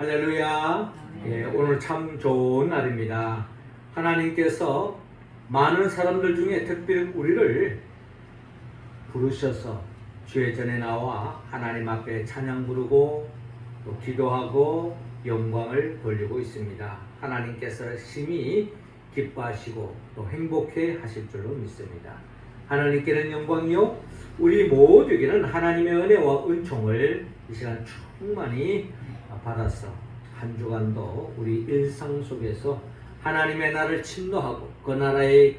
할렐루야. 오늘 참 좋은 날입니다. 하나님께서 많은 사람들 중에 특별히 우리를 부르셔서 주의 전에 나와 하나님 앞에 찬양 부르고 또 기도하고 영광을 돌리고 있습니다. 하나님께서 심히 기뻐하시고 또 행복해 하실 줄로 믿습니다. 하나님께는 영광이요 우리 모두에게는 하나님의 은혜와 은총을 이 시간 충만히 받아서 한 주간도 우리 일상 속에서 하나님의 나라를 침노하고 그 나라의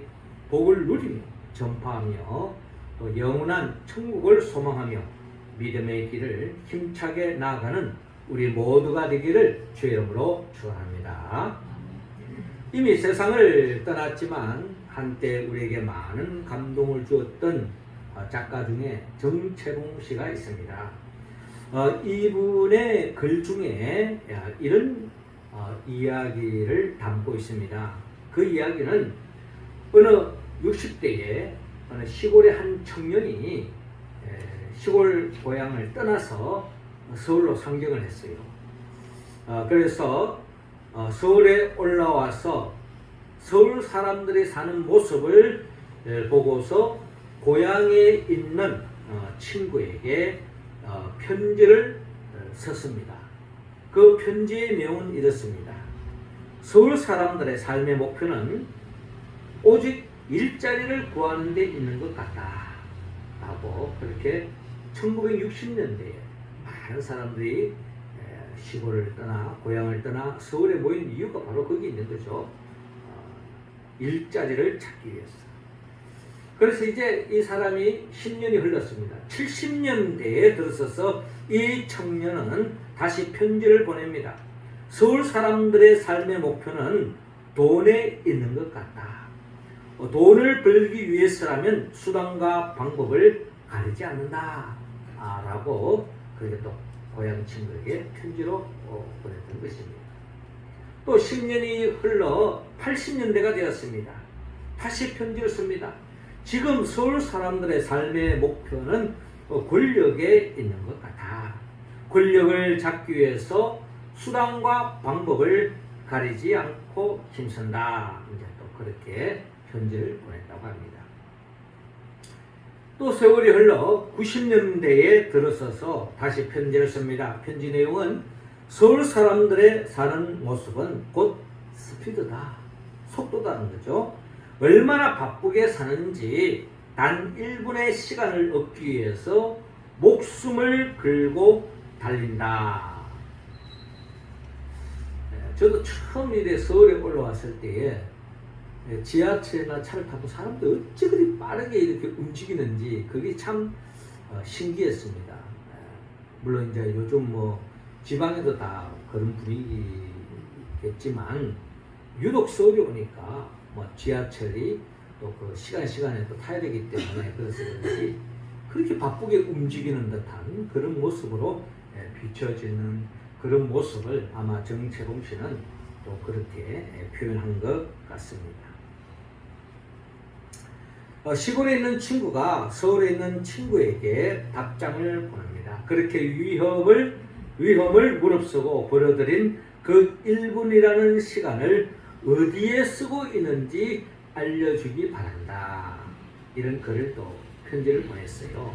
복을 누리며 전파하며 또 영원한 천국을 소망하며 믿음의 길을 힘차게 나아가는 우리 모두가 되기를 주의 이름으로 축원합니다. 이미 세상을 떠났지만 한때 우리에게 많은 감동을 주었던 작가 중에 정채봉 씨가 있습니다. 이분의 글 중에 이런 이야기를 담고 있습니다. 그 이야기는 어느 60대에 어느 시골의 한 청년이 시골 고향을 떠나서 서울로 상경을 했어요. 그래서 서울에 올라와서 서울 사람들이 사는 모습을 보고서 고향에 있는 친구에게 편지를 썼습니다. 그 편지의 내용은 이렇습니다. 서울 사람들의 삶의 목표는 오직 일자리를 구하는 데 있는 것 같다 라고 그렇게 1960년대에 많은 사람들이 시골을 떠나 고향을 떠나 서울에 모인 이유가 바로 거기 있는 거죠. 일자리를 찾기 위해서. 그래서 이제 이 사람이 10년이 흘렀습니다. 70년대에 들어서서 이 청년은 다시 편지를 보냅니다. 서울 사람들의 삶의 목표는 돈에 있는 것 같다. 돈을 벌기 위해서라면 수단과 방법을 가리지 않는다. 라고 그렇게 또 고향 친구에게 편지로 보냈던 것입니다. 또 10년이 흘러 80년대가 되었습니다. 다시 편지를 씁니다. 지금 서울 사람들의 삶의 목표는 권력에 있는 것 같아. 권력을 잡기 위해서 수단과 방법을 가리지 않고 힘쓴다. 이제 또 그렇게 편지를 보냈다고 합니다. 또 세월이 흘러 90년대에 들어서서 다시 편지를 씁니다. 편지 내용은 서울 사람들의 사는 모습은 곧 스피드다. 속도다는 거죠. 얼마나 바쁘게 사는지 단 1분의 시간을 얻기 위해서 목숨을 걸고 달린다. 저도 처음 이래 서울에 올라왔을 때에 지하철이나 차를 타고 사람들 어찌 그리 빠르게 이렇게 움직이는지 그게 참 신기했습니다. 물론 이제 요즘 뭐 지방에도 다 그런 분위기겠지만 유독 서울에 오니까 뭐 지하철이 또 그 시간에 또 타야 되기 때문에 그래서 그런지 그렇게 바쁘게 움직이는 듯한 그런 모습으로 비춰지는 그런 모습을 아마 정채봉 씨는 또 그렇게 표현한 것 같습니다. 시골에 있는 친구가 서울에 있는 친구에게 답장을 보냅니다. 그렇게 위험을 무릅쓰고 벌어들인 그 1분이라는 시간을 어디에 쓰고 있는지 알려주기 바란다. 이런 글을 또 편지를 보냈어요.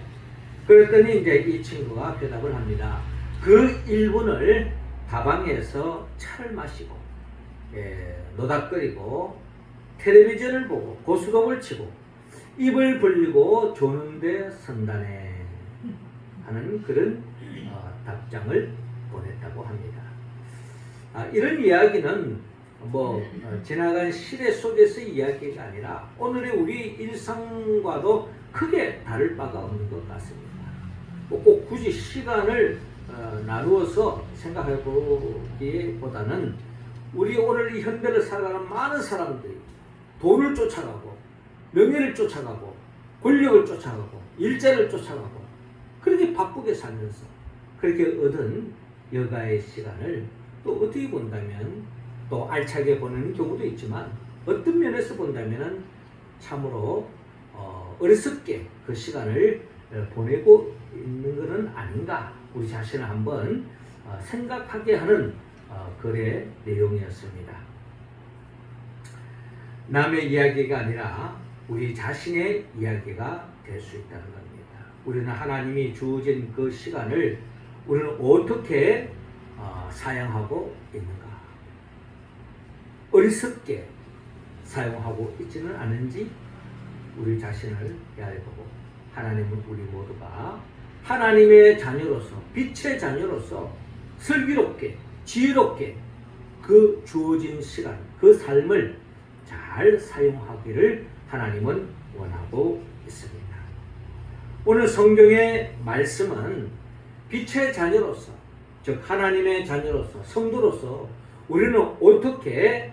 그랬더니 이제 이 친구가 대답을 합니다. 그 1분을 다방에서 차를 마시고 노닥거리고 텔레비전을 보고 고스톱을 치고 입을 벌리고 조는데 선다네 하는 그런 답장을 보냈다고 합니다. 이런 이야기는 지나간 시대 속에서의 이야기가 아니라 오늘의 우리 일상과도 크게 다를 바가 없는 것 같습니다. 꼭 굳이 시간을 나누어서 생각해 보기보다는 우리 오늘 이 현대를 살아가는 많은 사람들이 돈을 쫓아가고 명예를 쫓아가고 권력을 쫓아가고 일자리를 쫓아가고 그렇게 바쁘게 살면서 그렇게 얻은 여가의 시간을 또 어떻게 본다면 또 알차게 보내는 경우도 있지만 어떤 면에서 본다면 참으로 어리석게 그 시간을 보내고 있는 것은 아닌가 우리 자신을 한번 생각하게 하는 글의 내용이었습니다. 남의 이야기가 아니라 우리 자신의 이야기가 될 수 있다는 겁니다. 우리는 하나님이 주어진 그 시간을 우리는 어떻게 사용하고 있는가? 어리석게 사용하고 있지는 않은지 우리 자신을 헤아려보고, 하나님은 우리 모두가 하나님의 자녀로서, 빛의 자녀로서 슬기롭게 지혜롭게 그 주어진 시간, 그 삶을 잘 사용하기를 하나님은 원하고 있습니다. 오늘 성경의 말씀은 빛의 자녀로서, 즉 하나님의 자녀로서, 성도로서 우리는 어떻게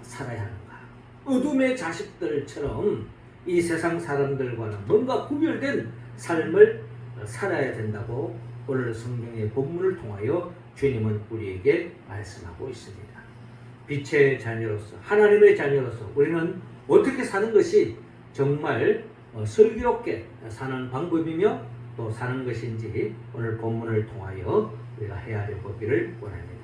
살아야 하는가? 어둠의 자식들처럼 이 세상 사람들과는 뭔가 구별된 삶을 살아야 된다고 오늘 성경의 본문을 통하여 주님은 우리에게 말씀하고 있습니다. 빛의 자녀로서, 하나님의 자녀로서 우리는 어떻게 사는 것이 정말 슬기롭게 사는 방법이며 또 사는 것인지 오늘 본문을 통하여 우리가 헤아려 보기를 원합니다.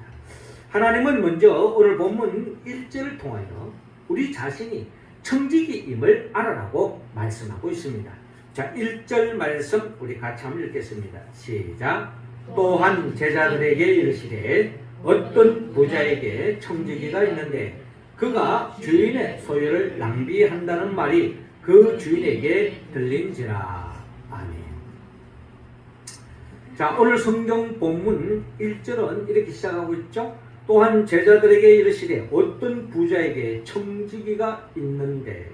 하나님은 먼저 오늘 본문 1절을 통하여 우리 자신이 청지기임을 알아라고 말씀하고 있습니다. 자, 1절 말씀 우리 같이 한번 읽겠습니다. 시작. 또한 제자들에게 이르시되 어떤 부자에게 청지기가 있는데 그가 주인의 소유를 낭비한다는 말이 그 주인에게 들린지라. 아멘. 자, 오늘 성경 본문 1절은 이렇게 시작하고 있죠. 또한 제자들에게 이르시되 어떤 부자에게 청지기가 있는데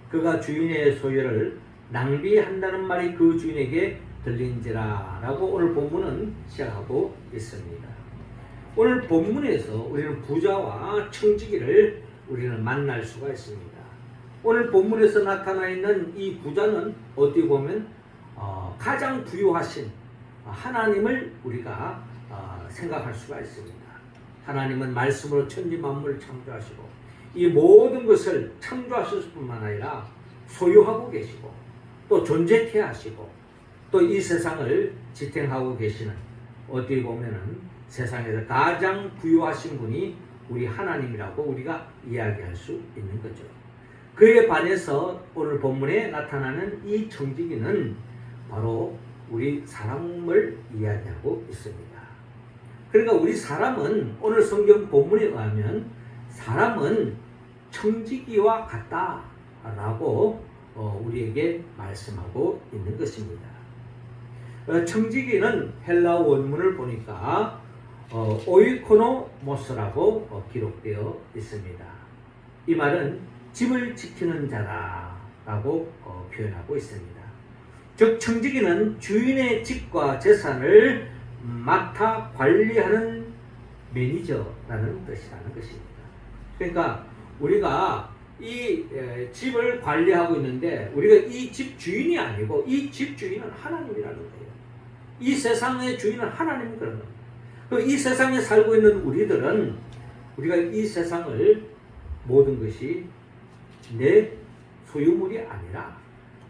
그가 주인의 소유를 낭비한다는 말이 그 주인에게 들린지라 라고 오늘 본문은 시작하고 있습니다. 오늘 본문에서 우리는 부자와 청지기를 우리는 만날 수가 있습니다. 오늘 본문에서 나타나 있는 이 부자는 어떻게 보면 가장 부유하신 하나님을 우리가 생각할 수가 있습니다. 하나님은 말씀으로 천지 만물을 창조하시고 이 모든 것을 창조하실 뿐만 아니라 소유하고 계시고 또 존재케 하시고 또 이 세상을 지탱하고 계시는, 어떻게 보면은 세상에서 가장 부유하신 분이 우리 하나님이라고 우리가 이야기할 수 있는 거죠. 그에 반해서 오늘 본문에 나타나는 이 청지기는 바로 우리 사람을 이야기하고 있습니다. 그러니까 우리 사람은 오늘 성경 본문에 의하면 사람은 청지기와 같다라고 우리에게 말씀하고 있는 것입니다. 청지기는 헬라 원문을 보니까 오이코노모스라고 기록되어 있습니다. 이 말은 집을 지키는 자라고 표현하고 있습니다. 즉 청지기는 주인의 집과 재산을 맡아 관리하는 매니저라는 뜻이라는 것입니다. 그러니까 우리가 이 집을 관리하고 있는데 우리가 이 집 주인이 아니고 이 집 주인은 하나님이라는 거예요. 이 세상의 주인은 하나님이 그런 겁니다. 이 세상에 살고 있는 우리들은 우리가 이 세상을 모든 것이 내 소유물이 아니라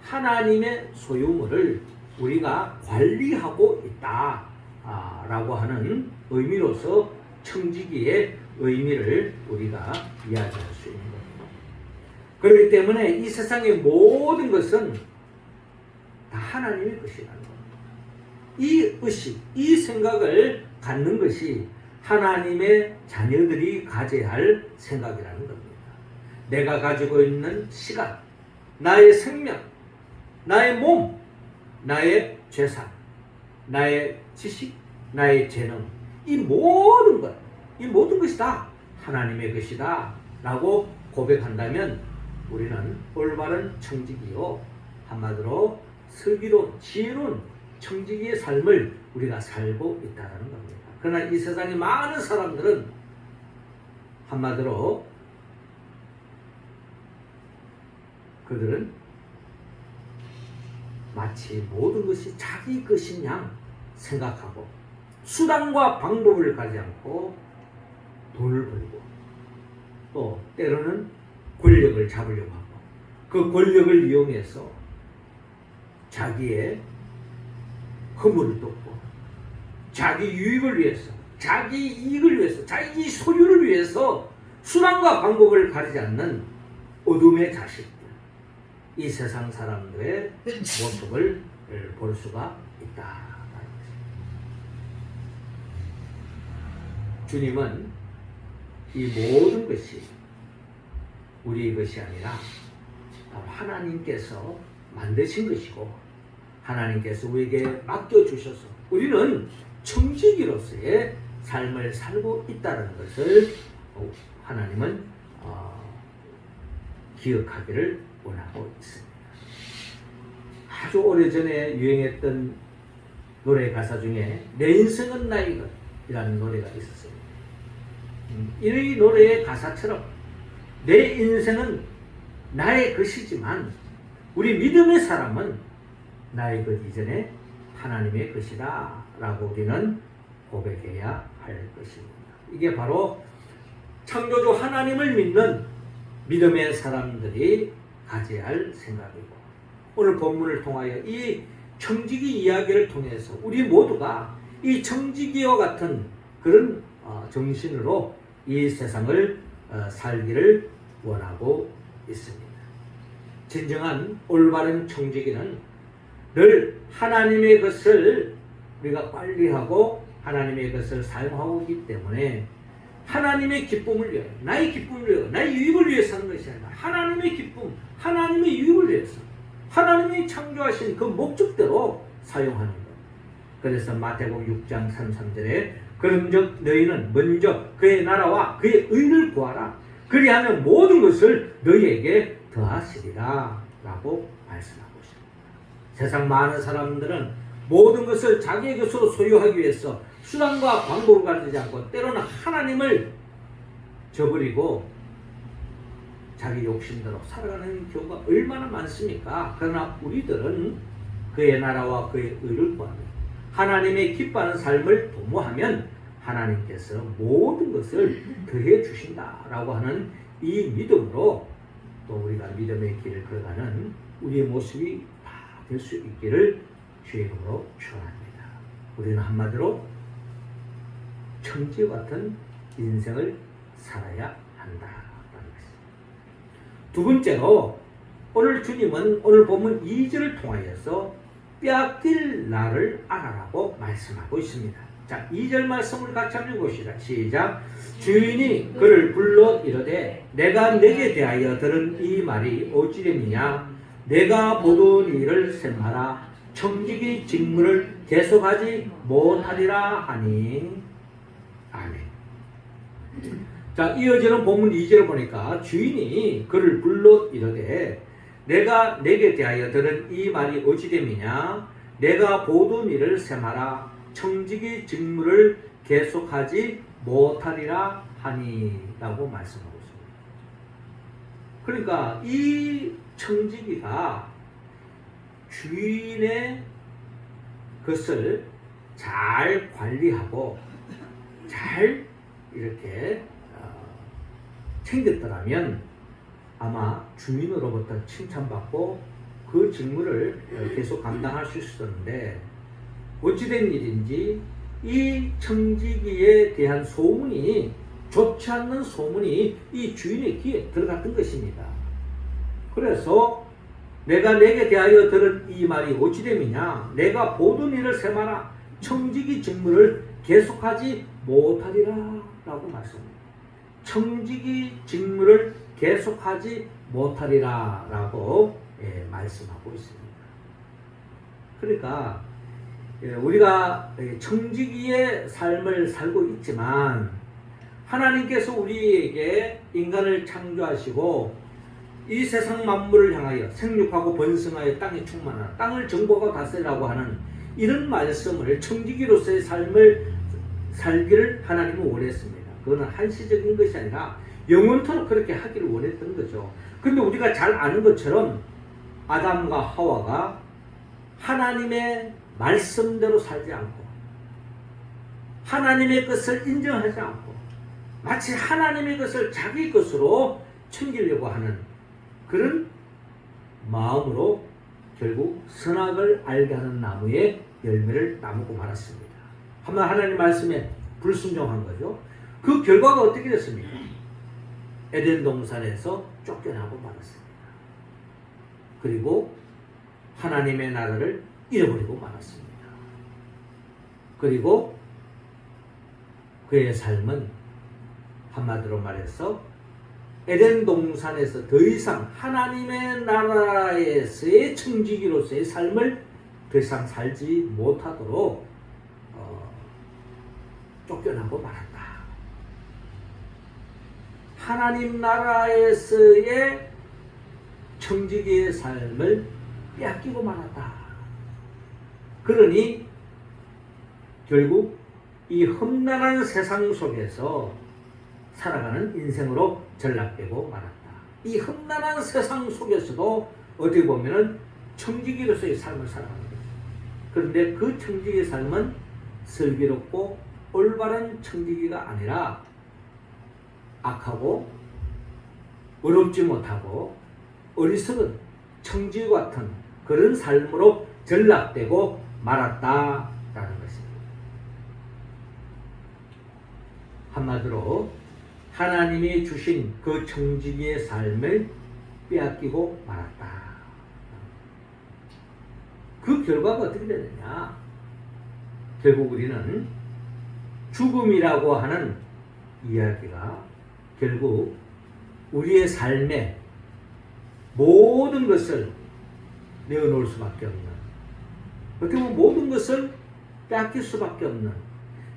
하나님의 소유물을 우리가 관리하고 있다라고 하는 의미로서 청지기의 의미를 우리가 이야기할 수 있는 겁니다. 그렇기 때문에 이 세상의 모든 것은 다 하나님의 것이라는 겁니다. 이 의식, 이 생각을 갖는 것이 하나님의 자녀들이 가져야 할 생각이라는 겁니다. 내가 가지고 있는 시간, 나의 생명, 나의 몸, 나의 재산, 나의 지식, 나의 재능, 이 모든 것이 다 하나님의 것이다 라고 고백한다면 우리는 올바른 청지기요, 한마디로 슬기로운 지혜로운 청지기의 삶을 우리가 살고 있다는 겁니다. 그러나 이 세상의 많은 사람들은 한마디로 그들은 마치 모든 것이 자기 것인 양 생각하고 수단과 방법을 가지 않고 돈을 벌고 또 때로는 권력을 잡으려고 하고 그 권력을 이용해서 자기의 허물을 돕고 자기 유익을 위해서 자기 이익을 위해서, 자기 소유를 위해서 수단과 방법을 가리지 않는 어둠의 자식들, 이 세상 사람들의 모습을 볼 수가 있다. 주님은 이 모든 것이 우리의 것이 아니라 바로 하나님께서 만드신 것이고 하나님께서 우리에게 맡겨주셔서 우리는 청지기로서의 삶을 살고 있다는 것을 하나님은 기억하기를 원하고 있습니다. 아주 오래전에 유행했던 노래 가사 중에 내 인생은 나의 것이라는 노래가 있었습니다. 이 노래의 가사처럼 내 인생은 나의 것이지만 우리 믿음의 사람은 나의 것 이전에 하나님의 것이다 라고 우리는 고백해야 할 것입니다. 이게 바로 창조주 하나님을 믿는 믿음의 사람들이 가져야 할 생각이고, 오늘 본문을 통하여 이 청지기 이야기를 통해서 우리 모두가 이 청지기와 같은 그런 정신으로 이 세상을 살기를 원하고 있습니다. 진정한 올바른 청지기는 늘 하나님의 것을 우리가 관리하고 하나님의 것을 사용하고 있기 때문에 하나님의 기쁨을 위하여, 나의 기쁨을 위하여, 나의 유익을 위해서 하는 것이 아니라 하나님의 기쁨, 하나님의 유익을 위해서 하나님이 창조하신 그 목적대로 사용하는 것. 그래서 마태복음 6장 33절에 그런즉 너희는 먼저 그의 나라와 그의 의를 구하라. 그리하면 모든 것을 너희에게 더하시리라 라고 말씀하고 있습니다. 세상 많은 사람들은 모든 것을 자기의 것으로 소유하기 위해서 수단과 방법을 가리지 않고 때로는 하나님을 저버리고 자기 욕심대로 살아가는 경우가 얼마나 많습니까? 그러나 우리들은 그의 나라와 그의 의를 구하며 하나님의 기뻐하는 삶을 도모하면 하나님께서 모든 것을 더해 주신다라고 하는 이 믿음으로 또 우리가 믿음의 길을 걸어가는 우리의 모습이 다 될 수 있기를 주의 이름으로 축원합니다. 우리는 한마디로 청지와 같은 인생을 살아야 한다라는 것입니다. 두 번째로 오늘 주님은 오늘 본문 2절을 통하여서 빼앗길 나를 알아라고 말씀하고 있습니다. 자, 2절 말씀을 같이 한번 읽어봅시다. 시작. 주인이 그를 불러 이르되 내가 내게 대하여 들은 이 말이 어찌됨이냐. 내가 보던 일을 셈하라. 청지기 직무를 계속하지 못하리라 하니. 아멘. 자, 이어지는 본문 2절을 보니까 주인이 그를 불러 이르되 내가 내게 대하여 들은 이 말이 어찌됨이냐. 내가 보던 일을 셈하라. 청지기 직무를 계속하지 못하리라 하니 라고 말씀하고 있습니다. 그러니까 이 청지기가 주인의 것을 잘 관리하고 잘 이렇게 챙겼더라면 아마 주인으로부터 칭찬받고 그 직무를 계속 감당할 수 있었는데 어찌된 일인지 이 청지기에 대한 소문이, 좋지 않는 소문이 이 주인의 귀에 들어갔던 것입니다. 그래서 내가 내게 대하여 들은 이 말이 어찌됨이냐. 내가 보던 일을 셈하라. 청지기 직무를 계속하지 못하리라 라고 말씀합니다. 청지기 직무를 계속하지 못하리라 라고 말씀하고 있습니다. 그러니까 우리가 청지기의 삶을 살고 있지만 하나님께서 우리에게 인간을 창조하시고 이 세상 만물을 향하여 생육하고 번성하여 땅에 충만하라, 땅을 정복하고 다스리라고 하는 이런 말씀을 청지기로서의 삶을 살기를 하나님은 원했습니다. 그거는 한시적인 것이 아니라 영원토록 그렇게 하기를 원했던 거죠. 근데 우리가 잘 아는 것처럼 아담과 하와가 하나님의 말씀대로 살지 않고 하나님의 것을 인정하지 않고 마치 하나님의 것을 자기 것으로 챙기려고 하는 그런 마음으로 결국 선악을 알게 하는 나무의 열매를 따먹고 말았습니다. 한번 하나님 말씀에 불순종한 거죠. 그 결과가 어떻게 됐습니까? 에덴 동산에서 쫓겨나고 말았습니다. 그리고 하나님의 나라를 잃어버리고 말았습니다. 그리고 그의 삶은 한마디로 말해서 에덴 동산에서 더 이상 하나님의 나라에서의 청지기로서의 삶을 더 이상 살지 못하도록 쫓겨나고 말았다. 하나님 나라에서의 청지기의 삶을 빼앗기고 말았다. 그러니 결국 이 험난한 세상 속에서 살아가는 인생으로 전락되고 말았다. 이 험난한 세상 속에서도 어떻게 보면은 청지기로서의 삶을 살아가는 거죠. 그런데 그 청지기의 삶은 슬기롭고 올바른 청지기가 아니라 악하고 어렵지 못하고 어리석은 청지기 같은 그런 삶으로 전락되고 말았다라는 것입니다. 한마디로 하나님이 주신 그 청지기의 삶을 빼앗기고 말았다. 그 결과가 어떻게 되느냐? 결국 우리는 죽음이라고 하는 이야기가 결국 우리의 삶에 모든 것을 내어놓을 수밖에 없는, 어떻게 보면 모든 것을 빼앗길 수밖에 없는,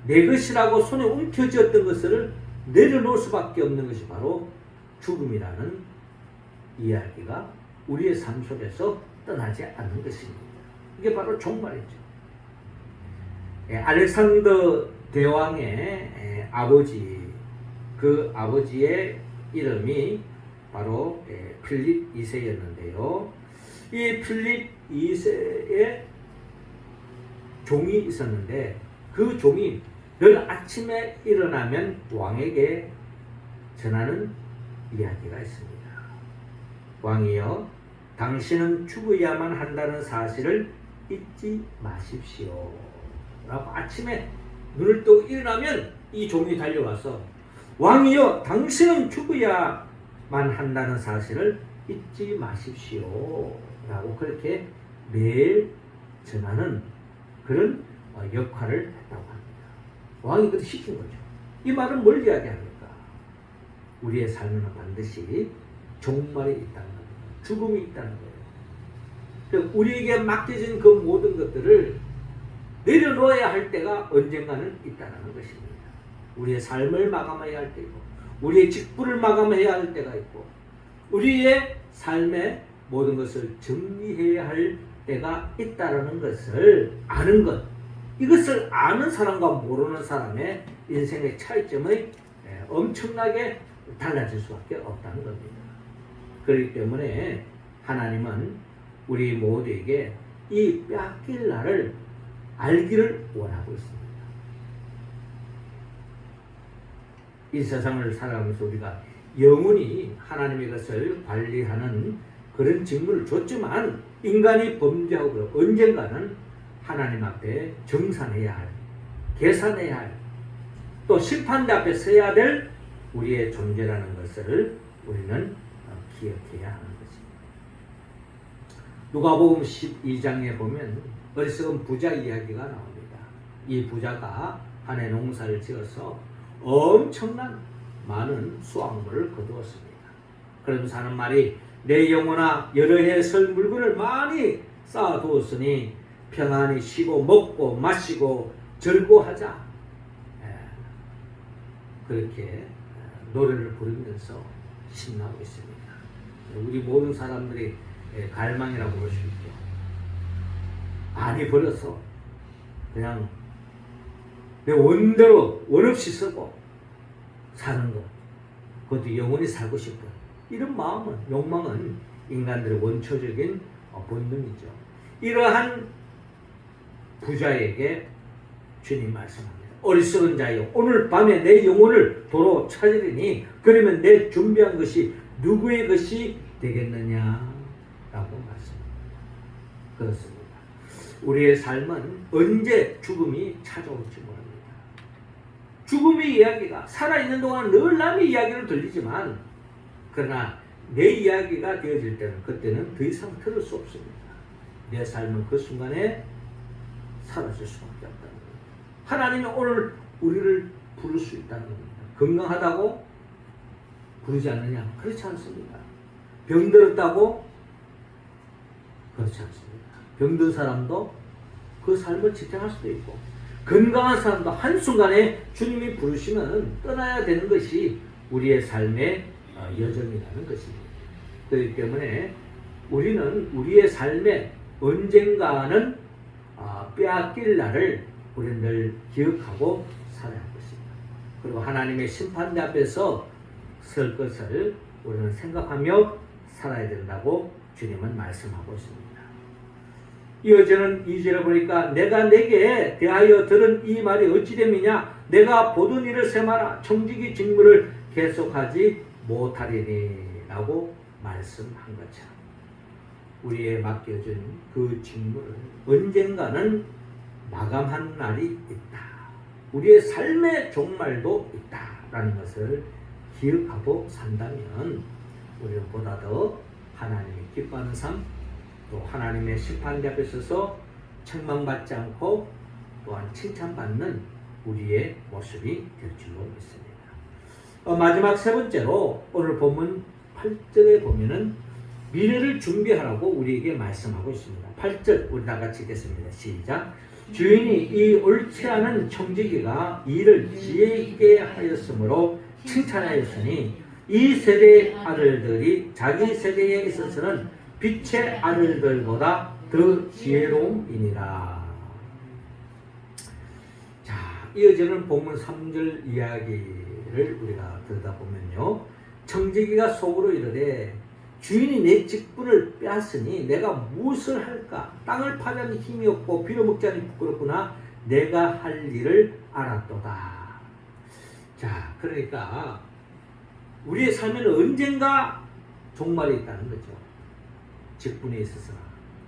내 것이라고 손에 움켜쥐었던 것을 내려놓을 수밖에 없는 것이 바로 죽음이라는 이야기가 우리의 삶 속에서 떠나지 않는 것입니다. 이게 바로 종말이죠. 알렉산더 대왕의 아버지, 그 아버지의 이름이 바로 필립 2세였는데요. 이 필립 2세의 종이 있었는데 그 종이 늘 아침에 일어나면 왕에게 전하는 이야기가 있습니다. 왕이여, 당신은 죽어야만 한다는 사실을 잊지 마십시오. 라고 아침에 눈을 뜨고 일어나면 이 종이 달려와서 왕이여, 당신은 죽어야만 한다는 사실을 잊지 마십시오. 라고 그렇게 매일 전하는 그런 역할을 했다고 합니다. 왕이 그렇게 시킨 거죠. 이 말은 뭘 이야기합니까? 우리의 삶에는 반드시 종말이 있다는 겁니다. 죽음이 있다는 거예요. 우리에게 맡겨진 그 모든 것들을 내려놓아야 할 때가 언젠가는 있다는 것입니다. 우리의 삶을 마감해야 할 때고, 우리의 직분을 마감해야 할 때가 있고, 우리의 삶의 모든 것을 정리해야 할 때가 있다는 것을 아는 것, 이것을 아는 사람과 모르는 사람의 인생의 차이점이 엄청나게 달라질 수밖에 없다는 겁니다. 그렇기 때문에 하나님은 우리 모두에게 이 빼앗길 날을 알기를 원하고 있습니다. 이 세상을 살아가면서 우리가 영원히 하나님의 것을 관리하는 그런 직무를 줬지만 인간이 범죄하고 언젠가는 하나님 앞에 정산해야 할, 계산해야 할, 또 심판대 앞에 서야 될 우리의 존재라는 것을 우리는 기억해야 하는 것입니다. 누가복음 12장에 보면 어리석은 부자 이야기가 나옵니다. 이 부자가 한 해 농사를 지어서 엄청난 많은 수확물을 거두었습니다. 그러면서 하는 말이, 내 영혼아, 여러 해 설 물건을 많이 쌓아두었으니 평안히 쉬고 먹고 마시고 즐거워하자. 그렇게 노래를 부르면서 신나고 있습니다. 우리 모든 사람들이 갈망이라고 볼 수 있죠. 많이 벌어서 그냥 내 원대로 원 없이 쓰고 사는 것, 그것도 영원히 살고 싶은 이런 마음은, 욕망은 인간들의 원초적인 본능이죠. 이러한 부자에게 주님 말씀합니다. 어리석은 자여, 오늘 밤에 내 영혼을 도로 찾으리니 그러면 내 준비한 것이 누구의 것이 되겠느냐? 라고 말씀합니다. 그렇습니다. 우리의 삶은 언제 죽음이 찾아올지 모릅니다. 죽음의 이야기가 살아있는 동안 늘 남의 이야기로 들리지만 그러나 내 이야기가 되어질 때는 그때는 더 이상 들을 수 없습니다. 내 삶은 그 순간에 사라질 수밖에 없다는 겁니다. 하나님이 오늘 우리를 부를 수 있다는 겁니다. 건강하다고 부르지 않느냐? 그렇지 않습니다. 병들었다고? 그렇지 않습니다. 병든 사람도 그 삶을 지탱할 수도 있고 건강한 사람도 한순간에 주님이 부르시면 떠나야 되는 것이 우리의 삶의 여정이라는 것입니다. 그렇기 때문에 우리는 우리의 삶에 언젠가는 빼앗길 날을 우리는 늘 기억하고 살아야 할 것입니다. 그리고 하나님의 심판대 앞에서 설 것을 우리는 생각하며 살아야 된다고 주님은 말씀하고 있습니다. 이어지는 2절을 보니까 내가 내게 대하여 들은 이 말이 어찌 됨이냐 내가 보던 일을 세마라 청지기 직무를 계속하지 못하리니 라고 말씀한 것처럼 우리의 맡겨진 그 직무를 언젠가는 마감한 날이 있다. 우리의 삶의 종말도 있다라는 것을 기억하고 산다면 우리는 보다 더 하나님이 기뻐하는 삶 또 하나님의 심판대 앞에 서서 책망받지 않고 또한 칭찬받는 우리의 모습이 될 줄로 믿습니다. 마지막 세 번째로 오늘 본문 8절에 보면은 미래를 준비하라고 우리에게 말씀하고 있습니다. 8절 우리 다 같이 읽겠습니다. 시작. 주인이 이 옳지 않은 청지기가 일을 지혜 있게 하였으므로 칭찬하였으니 이 세대의 아들들이 자기 세대에 있어서는 빛의 아들들보다 더 지혜로움이니라. 자, 이어지는 본문 3절 이야기를 우리가 들여다보면요. 청지기가 속으로 이르되 주인이 내 직분을 빼앗으니 내가 무엇을 할까? 땅을 파자니 힘이 없고 빌어먹자니 부끄럽구나. 내가 할 일을 알았도다. 자, 그러니까 우리의 삶에는 언젠가 종말이 있다는 거죠. 직분에 있어서나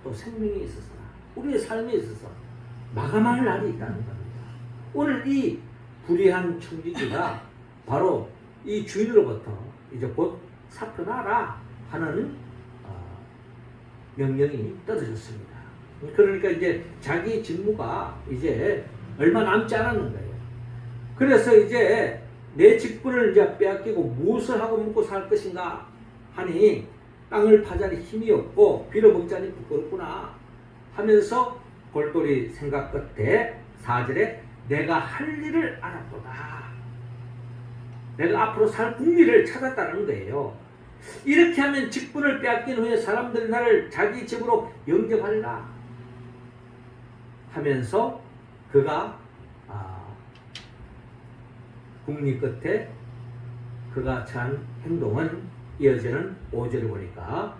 또 생명에 있어서나 우리의 삶에 있어서 마감할 날이 있다는 겁니다. 오늘 이 불의한 청지기가 바로 이 주인으로부터 이제 곧 사표나라 하는 명령이 떨어졌습니다. 그러니까 이제 자기 직무가 이제 얼마 남지 않았는 거예요. 그래서 이제 내 직분을 이제 빼앗기고 무엇을 하고 먹고 살 것인가 하니 땅을 파자니 힘이 없고 빌어먹자니 부끄럽구나 하면서 골똘히 생각 끝에 4절에 내가 할 일을 알았도다. 내가 앞으로 살 국리를 찾았다는 거예요. 이렇게 하면 직분을 빼앗긴 후에 사람들이 나를 자기 집으로 영접하리라 하면서 그가 국리 끝에 그가 취한 행동은 이어지는 5절을 보니까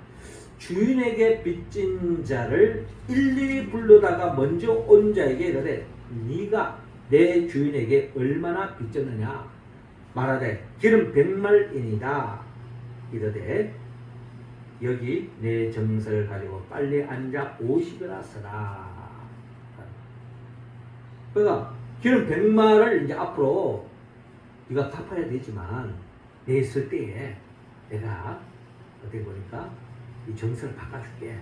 주인에게 빚진 자를 일일이 불러다가 먼저 온 자에게 이르되 네가 내 주인에게 얼마나 빚졌느냐 말하되 기름 100말이니이다 이르되 여기 내 정서를 가지고 빨리 앉아 50이나 써라. 그러니까 기름 100말을 이제 앞으로 네가 갚아야 되지만 내 있을 때에 내가 어떻게 보니까 이 정서를 바꿔줄게.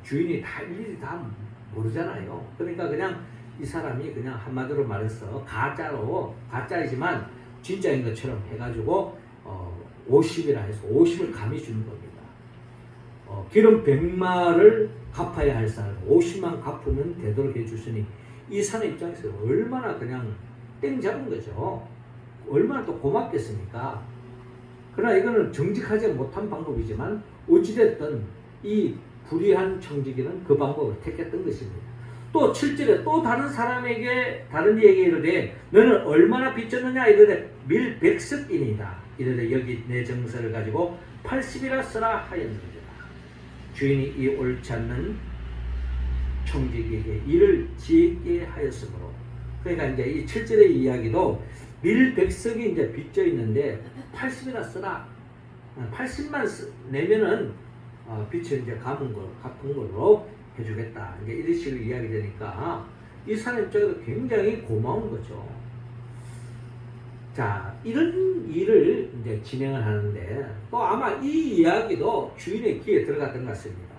주인이 다 일일이 다 모르잖아요. 그러니까 그냥 이 사람이 그냥 한마디로 말해서 가짜이지만 진짜인 것처럼 해가지고 50이라 해서 50을 감히 주는 겁니다. 기름 100마를 갚아야 할 사람 50만 갚으면 되도록 해주시니 이 사람 입장에서 얼마나 그냥 땡 잡은 거죠. 얼마나 또 고맙겠습니까? 그러나 이거는 정직하지 못한 방법이지만 어찌됐든 이 불의한 청지기는 그 방법을 택했던 것입니다. 또 7절에 또 다른 사람에게 다른 이에게 이르되 너는 얼마나 빚졌느냐 이르되 밀 100석이니이다. 이르되 여기 내 정서를 가지고 80이라 쓰라 하였느니라. 주인이 이 옳지 않는 청지기에게 이를 지혜있게 하였으므로 그러니까 이제 이 7절의 이야기도 밀 100석이 이제 빚져 있는데 80이나 쓰라. 80만 내면은 빚을 이제 갚은 걸로 해주겠다. 이제 이런 식으로 이야기 되니까 이 사람 입장에서 굉장히 고마운 거죠. 자, 이런 일을 이제 진행을 하는데 또 아마 이 이야기도 주인의 귀에 들어갔던 것 같습니다.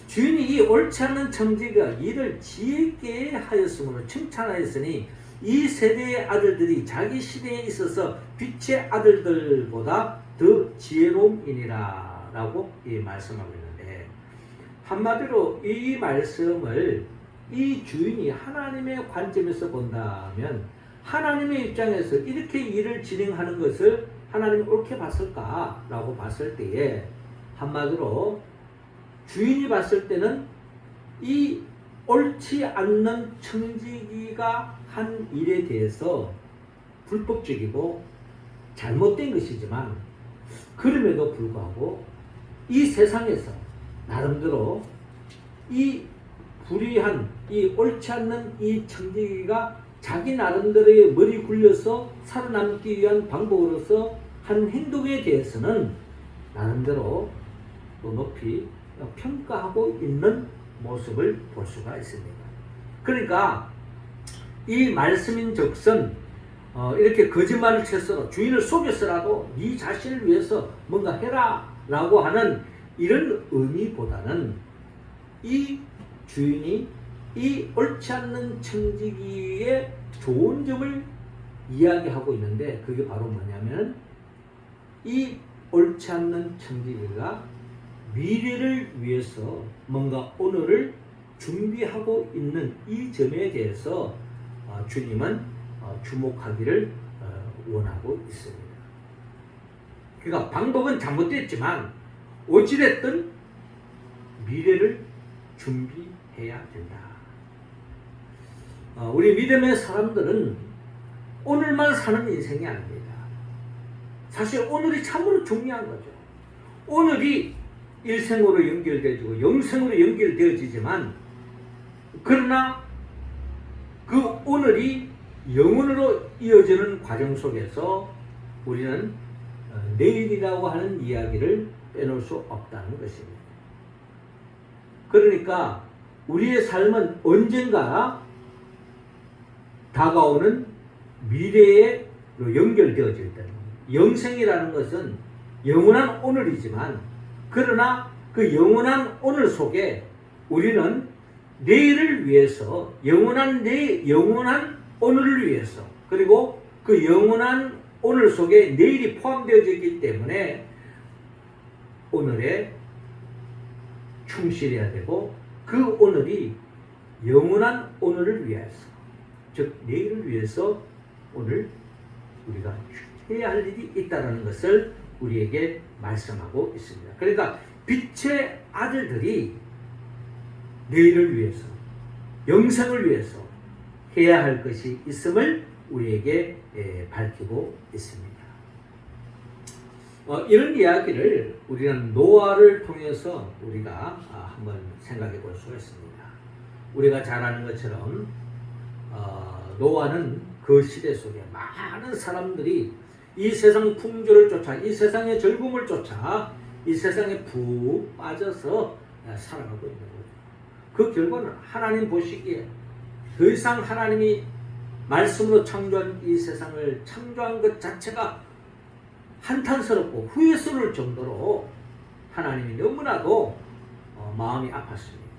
주인이 이 옳지 않는 청지기가 이를 지혜있게 하였으므로 칭찬하였으니 이 세대의 아들들이 자기 시대에 있어서 빛의 아들들보다 더 지혜로움이니라 라고 말씀하고 있는데, 한마디로 이 말씀을 이 주인이 하나님의 관점에서 본다면 하나님의 입장에서 이렇게 일을 진행하는 것을 하나님이 옳게 봤을까 라고 봤을 때에, 한마디로 주인이 봤을 때는 이 옳지 않는 청지기가 한 일에 대해서 불법적이고 잘못된 것이지만, 그럼에도 불구하고 이 세상에서 나름대로 이 불의한, 이 옳지 않는 이 청지기가 자기 나름대로의 머리 굴려서 살아남기 위한 방법으로서 한 행동에 대해서는 나름대로 또 높이 평가하고 있는 모습을 볼 수가 있습니다. 그러니까 이 말씀인 적선, 이렇게 거짓말을 쳐서 주인을 속여서라도 네 자신을 위해서 뭔가 해라 라고 하는 이런 의미보다는 이 주인이 이 옳지 않는 청지기의 좋은 점을 이야기하고 있는데, 그게 바로 뭐냐면 이 옳지 않는 청지기가 미래를 위해서 뭔가 오늘을 준비하고 있는 이 점에 대해서 주님은 주목하기를 원하고 있습니다. 그러니까 방법은 잘못됐지만 어찌됐든 미래를 준비해야 된다. 우리 믿음의 사람들은 오늘만 사는 인생이 아닙니다. 사실 오늘이 참으로 중요한 거죠. 오늘이 일생으로 연결되어지고 영생으로 연결되어지지만, 그러나 그 오늘이 영원으로 이어지는 과정 속에서 우리는 내일이라고 하는 이야기를 빼놓을 수 없다는 것입니다. 그러니까 우리의 삶은 언젠가 다가오는 미래에 연결되어져 있다는 겁니다. 영생이라는 것은 영원한 오늘이지만, 그러나 그 영원한 오늘 속에 우리는 내일을 위해서, 영원한 오늘을 위해서, 그리고 그 영원한 오늘 속에 내일이 포함되어져 있기 때문에 오늘에 충실해야 되고, 그 오늘이 영원한 오늘을 위해서, 즉 내일을 위해서 오늘 우리가 해야 할 일이 있다는 것을 우리에게 말씀하고 있습니다. 그러니까 빛의 아들들이 내일을 위해서, 영생을 위해서 해야 할 것이 있음을 우리에게 밝히고 있습니다. 이런 이야기를 우리는 노아를 통해서 우리가 한번 생각해 볼 수가 있습니다. 우리가 잘 아는 것처럼 노아는 그 시대 속에 많은 사람들이 이 세상 풍조를 쫓아, 이 세상의 즐거움을 쫓아, 이 세상에 푹 빠져서 살아가고 있는 거죠. 그 결과는 하나님 보시기에 더 이상 하나님이 말씀으로 창조한 이 세상을 창조한 것 자체가 한탄스럽고 후회스러울 정도로 하나님이 너무나도 마음이 아팠습니다.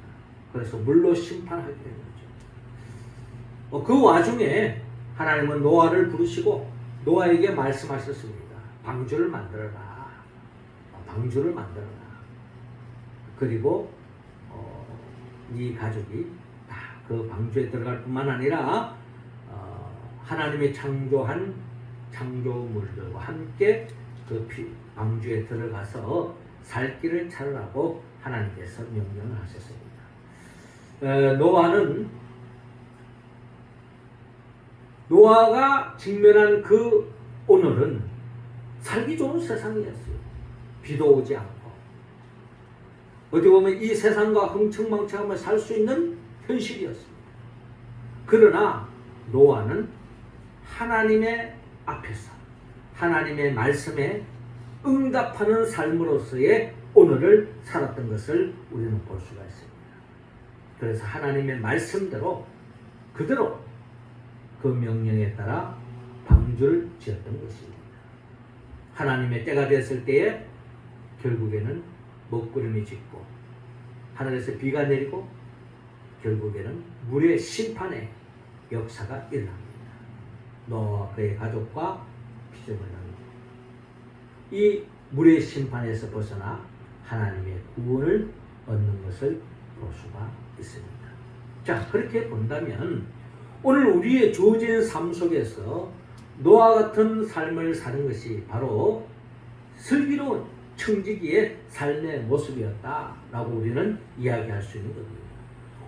그래서 물로 심판하게 된 거죠. 그 와중에 하나님은 노아를 부르시고 노아에게 말씀하셨습니다. 방주를 만들어라. 방주를 만들어라. 그리고 네 가족이 다 그 방주에 들어갈 뿐만 아니라 하나님이 창조한 창조물들과 함께 그 방주에 들어가서 살 길을 찾으라고 하나님께서 명령을 하셨습니다. 노아가 직면한 그 오늘은 살기 좋은 세상이었어요. 비도 오지 않고 어디 보면 이 세상과 흥청망청하며 살 수 있는 현실이었습니다. 그러나 노아는 하나님의 앞에서 하나님의 말씀에 응답하는 삶으로서의 오늘을 살았던 것을 우리는 볼 수가 있습니다. 그래서 하나님의 말씀대로 그대로 그 명령에 따라 방주를 지었던 것입니다. 하나님의 때가 됐을 때에 결국에는 먹구름이 짙고 하늘에서 비가 내리고 결국에는 물의 심판의 역사가 일어납니다. 노아와 그의 가족과 피조물 남기. 이 물의 심판에서 벗어나 하나님의 구원을 얻는 것을 볼 수가 있습니다. 자, 그렇게 본다면 오늘 우리의 주어진 삶 속에서 노아 같은 삶을 사는 것이 바로 슬기로운 청지기의 삶의 모습이었다라고 우리는 이야기할 수 있는 겁니다.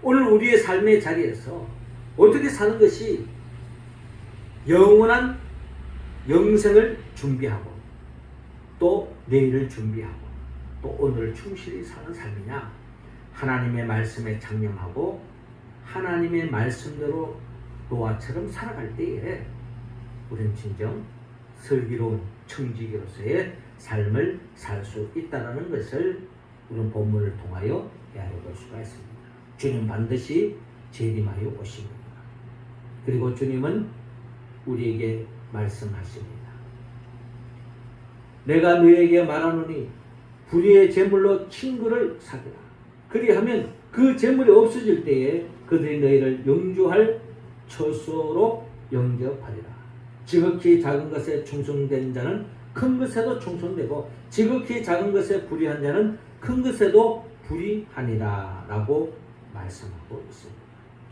오늘 우리의 삶의 자리에서 어떻게 사는 것이 영원한 영생을 준비하고 또 내일을 준비하고 또 오늘을 충실히 사는 삶이냐, 하나님의 말씀에 장념하고 하나님의 말씀대로 노아처럼 살아갈 때에 우리는 진정 슬기로운 청지기로서의 삶을 살 수 있다는 것을 우리는 본문을 통하여 알아볼 수가 있습니다. 주님 반드시 재림하여 오십니다. 그리고 주님은 우리에게 말씀하십니다. 내가 너에게 말하노니 불의의 제물로 친구를 사귀라. 그리하면 그 제물이 없어질 때에 그들이 너희를 영주할 처소로 영접하리라. 지극히 작은 것에 충성된 자는 큰 것에도 충성되고 지극히 작은 것에 불의한 자는 큰 것에도 불의하니라 라고 말씀하고 있습니다.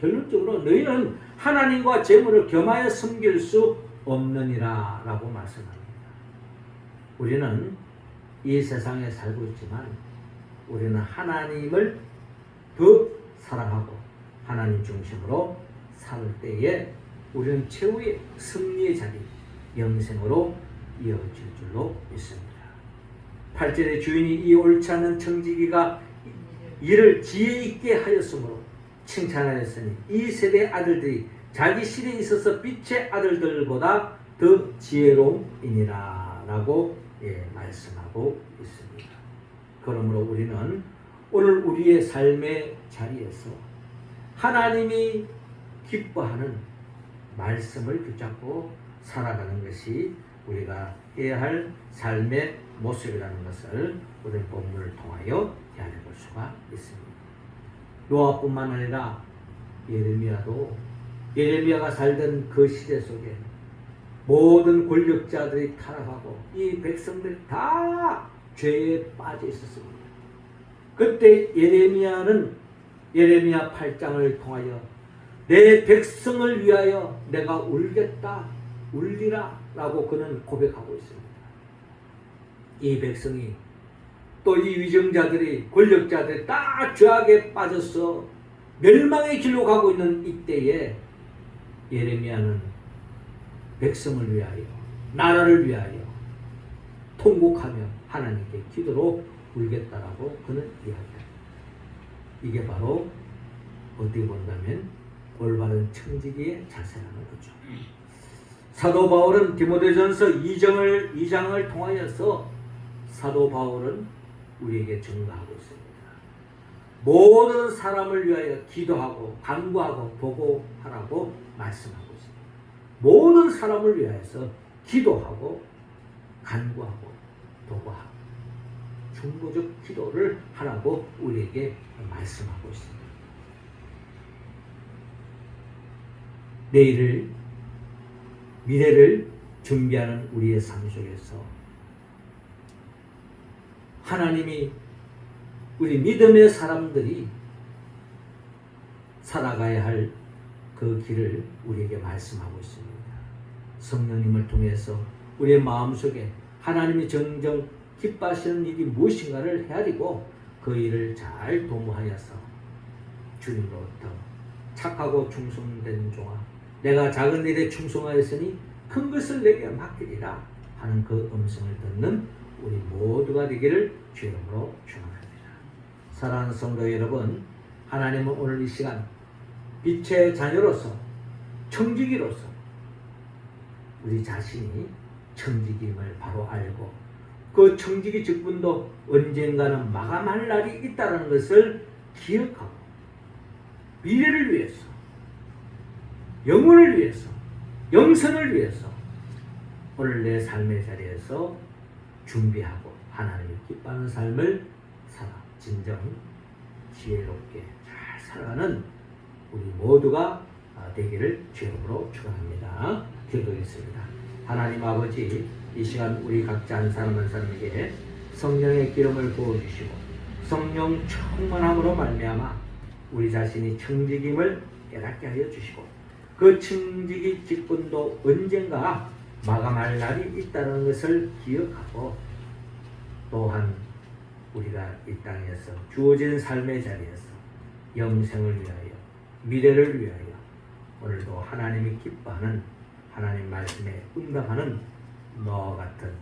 결론적으로 너희는 하나님과 재물을 겸하여 섬길 수 없느니라 라고 말씀합니다. 우리는 이 세상에 살고 있지만 우리는 하나님을 더 사랑하고 하나님 중심으로 살 때에 우리는 최후의 승리의 자리, 영생으로 이어질 줄로 믿습니다. 8절의 주인이 이 옳지 않은 청지기가 이를 지혜 있게 하였으므로 칭찬하였으니 이 세대의 아들들이 자기 실에 있어서 빛의 아들들보다 더 지혜로우니라 라고 말씀하고 있습니다. 그러므로 우리는 오늘 우리의 삶의 자리에서 하나님이 기뻐하는 말씀을 붙잡고 살아가는 것이 우리가 해야 할 삶의 모습이라는 것을 우리 본문을 통하여 알아볼 수가 있습니다. 노아뿐만 아니라 예레미야가 살던 그 시대 속에 모든 권력자들이 타락하고 이 백성들이 다 죄에 빠져 있었습니다. 그때 예레미야 8장을 통하여 내 백성을 위하여 내가 울겠다, 울리라 라고 그는 고백하고 있습니다. 이 백성이 또 이 위정자들이, 권력자들이 다 죄악에 빠져서 멸망의 길로 가고 있는 이때에 예레미야는 백성을 위하여, 나라를 위하여 통곡하며 하나님께 기도로 울겠다라고 그는 이야기합니다. 이게 바로 어떻게 본다면 올바른 청지기의 자세라는 거죠. 사도 바울은 디모데전서 2장을 통하여서 사도 바울은 우리에게 증거하고 있습니다. 모든 사람을 위하여 기도하고 간구하고 보고하라고 말씀하고 있습니다. 모든 사람을 위하여서 기도하고 간구하고 도구하고 중보적 기도를 하라고 우리에게 말씀하고 있습니다. 미래를 준비하는 우리의 삶 속에서 하나님이 우리 믿음의 사람들이 살아가야 할 그 길을 우리에게 말씀하고 있습니다. 성령님을 통해서 우리의 마음속에 하나님이 정정 기뻐하시는 일이 무엇인가를 헤아리고 그 일을 잘 도모하여서 주님으로부터 착하고 충성된 종아, 내가 작은 일에 충성하였으니 큰 것을 내게 맡기리라 하는 그 음성을 듣는 우리 모두가 되기를 주 이름으로 축원합니다. 사랑하는 성도 여러분, 하나님은 오늘 이 시간 빛의 자녀로서, 청지기로서 우리 자신이 청지기임을 바로 알고 그 청지기 직분도 언젠가는 마감할 날이 있다는 것을 기억하고 미래를 위해서, 영혼을 위해서, 영생을 위해서 오늘 내 삶의 자리에서 준비하고 하나님이 기뻐하는 삶을 살아 진정 지혜롭게 잘 살아가는 우리 모두가 되기를 주님으로 축원합니다. 기도하겠습니다. 하나님 아버지, 이 시간 우리 각자 한 사람 한 사람에게 성령의 기름을 부어주시고 성령 충만함으로 말미암아 우리 자신이 청직임을 깨닫게 하여 주시고 그 청지기 직분도 언젠가 마감할 날이 있다는 것을 기억하고 또한 우리가 이 땅에서 주어진 삶의 자리에서 영생을 위하여 미래를 위하여 오늘도 하나님이 기뻐하는 하나님 말씀에 응답하는 너와 같은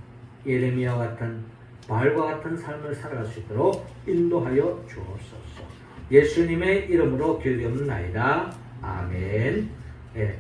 예레미야와 같은 바알과 같은 삶을 살아갈 수 있도록 인도하여 주옵소서. 예수님의 이름으로 기도하옵나이다. 아멘. 예.